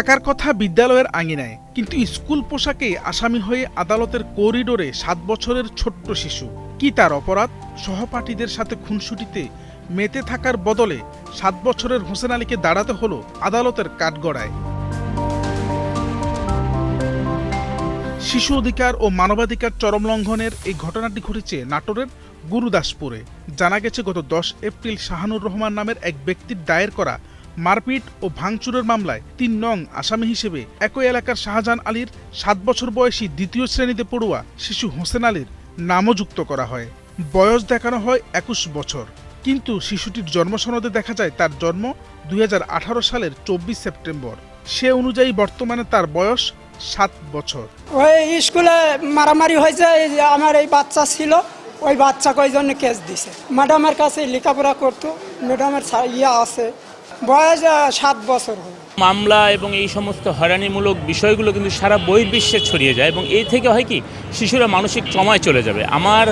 থাকার কথা বিদ্যালয়ের আঙিনায়, কিন্তু স্কুল পোশাকে আসামি হয়ে আদালতের করিডোরে 7 বছরের ছোট্ট শিশু। কি তার অপরাধ? সহপাঠীদের সাথে খুনসুটিতে মেতে থাকার বদলে 7 বছরের হোসেন আলীকে দাঁড়াতে হলো আদালতের কাঠগড়ায়। শিশু অধিকার ও মানবাধিকার চরম লঙ্ঘনের এই ঘটনাটি ঘটেছে নাটোরের গুরুদাসপুরে। জানা গেছে, গত 10 এপ্রিল শাহানুর রহমান নামের এক ব্যক্তির দায়ের করা মারপিট ও ভাঙচুরের মামলায় 3 নং আসামি হিসেবে একই এলাকার শাহজাহান আলীর 7 বছর বয়সী দ্বিতীয় শ্রেণীতে পড়ুয়া শিশু হোসেন আলীর নামও যুক্ত করা হয়। বয়স দেখানো হয় 21 বছর, কিন্তু শিশুটির জন্মসনদে দেখা যায় তার জন্ম 2018 সালের 24 সেপ্টেম্বর। সে অনুযায়ী বর্তমানে তার বয়স 7 বছর। ওই স্কুলে মারামারি হয়েছে, আমার এই বাচ্চা ছিল, ওই বাচ্চাকে ওই জন্য কেস দিছে। ম্যাডামের কাছে লেখাপড়া করতো, ম্যাডামের আছে, বয়স 7 বছর। মামলা এবং এই সমস্ত হয়রানিমূলক বিষয়গুলো কিন্তু সারা বহির্বিশ্বে ছড়িয়ে যায় এবং এই থেকে হয় কি, শিশুরা মানসিক ট্রমায় চলে যাবে। আমার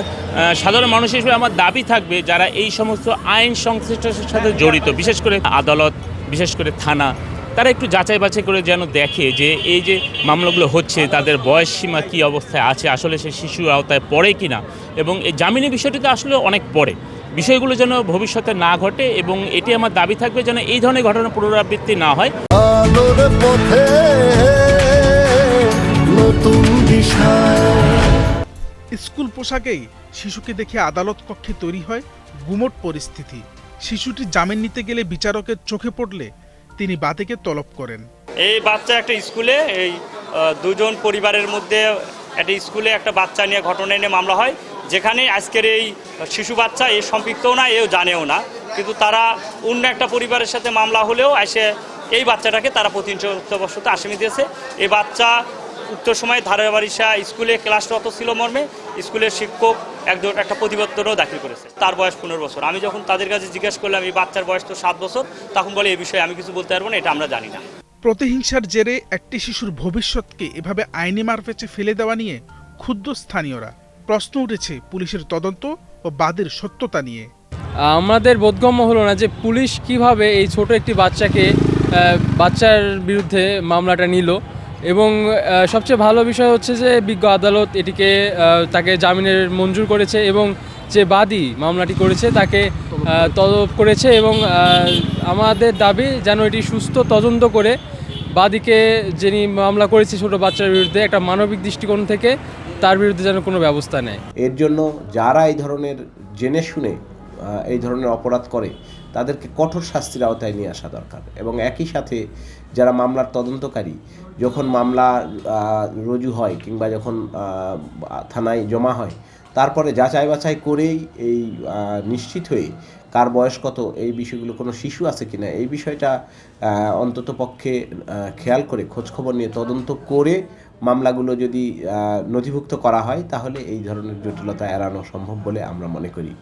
সাধারণ মানুষ হিসেবে আমার দাবি থাকবে, যারা এই সমস্ত আইন সংশ্লিষ্টের সাথে জড়িত, বিশেষ করে আদালত, বিশেষ করে থানা, তারা একটু যাচাই বাছাই করে যেন দেখে যে এই যে মামলাগুলো হচ্ছে তাদের বয়স সীমা কী অবস্থায় আছে, আসলে সে শিশুর আওতায় পড়ে কি না, এবং এই জামিনের বিষয়টিতে আসলে অনেক পড়ে। বিষয়গুলো যেন ভবিষ্যতে না ঘটে এবং এটি আমার দাবি থাকবে যেন এই ধরনের ঘটনা পুনরাবৃত্তি না হয়। স্কুল পোশাকেই শিশুকে দেখে আদালত কক্ষে তৈরি হয় গুমট পরিস্থিতি। শিশুটি জামিন নিতে গেলে বিচারকের চোখে পড়লে তিনি বাদীকে তলব করেন। এই বাচ্চা একটা স্কুলে, এই দুজন পরিবারের মধ্যে একটা স্কুলে একটা বাচ্চা নিয়ে ঘটনা নিয়ে মামলা হয়, যেখানে আজকের এই শিশু বাচ্চা এ সম্পৃক্তও না, এও জানেও না, কিন্তু তারা অন্য একটা পরিবারের সাথে মামলা হলেও এসে এই বাচ্চাটাকে তারা প্রতিনিধিত্ববশত আসামি দিয়েছে। এই বাচ্চা উক্ত সময় ধারাবাড়িশা স্কুলে ক্লাসরত ছিল মর্মে স্কুলের শিক্ষক একটা প্রতিবেদনও দাখিল করেছে। তার বয়স 15 বছর। আমি যখন তাদের কাছে জিজ্ঞেস করলাম এই বাচ্চার বয়স তো 7 বছর, তখন বলে এই বিষয়ে আমি কিছু বলতে পারবো না, এটা আমরা জানি না। প্রতিহিংসার জেরে একটি শিশুর ভবিষ্যৎকে এভাবে আইনি মারপেঁচে ফেলে দেওয়া নিয়ে ক্ষুব্ধ স্থানীয়রা। প্রশ্ন উঠেছে পুলিশের তদন্ত ও বাদীর সত্যতা নিয়ে। আমাদের বোধগম্য হলো না যে পুলিশ কিভাবে এই ছোট একটি বাচ্চার বিরুদ্ধে মামলাটা নিল, এবং সবচেয়ে ভালো বিষয় হচ্ছে যে বিজ্ঞ আদালত এটিকে তাকে জামিনের মঞ্জুর করেছে এবং যে বাদী মামলাটি করেছে তাকে তলব করেছে, এবং আমাদের দাবি যেন এটি সুস্থ তদন্ত করে বাদীকে, যিনি মামলা করেছে ছোট বাচ্চার বিরুদ্ধে, একটা মানবিক দৃষ্টিকোণ থেকে তার বিরুদ্ধে যেন কোনো ব্যবস্থা নেয়। এর জন্য যারা এই ধরনের জেনে শুনে এই ধরনের অপরাধ করে তাদেরকে কঠোর শাস্তির আওতায় নিয়ে আসা দরকার, এবং একই সাথে যারা মামলার তদন্তকারী, যখন মামলা রুজু হয় কিংবা যখন থানায় জমা হয়, তারপরে যাচাই বাছাই করেই এই নিশ্চিত হয়ে কার বয়স কত, এই বিষয়গুলো কোনো শিশু আছে কিনা, এই বিষয়টা অন্তত পক্ষে খেয়াল করে খোঁজখবর নিয়ে তদন্ত করে মামলাগুলো যদি নথিভুক্ত করা হয়, তাহলে এই ধরনের জটিলতা এড়ানো সম্ভব বলে আমরা মনে করি।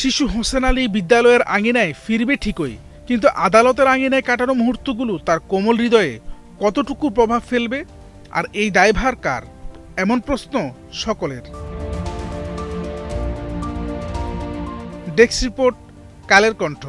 শিশু হোসেন আলী বিদ্যালয়ের আঙিনায় ফিরবে ঠিকই, কিন্তু আদালতের আঙিনায় কাটানো মুহূর্তগুলো তার কোমল হৃদয়ে কতটুকু প্রভাব ফেলবে, আর এই দায়ভার কার? এমন প্রশ্ন সকলের। Desk report, Kaler Kantho.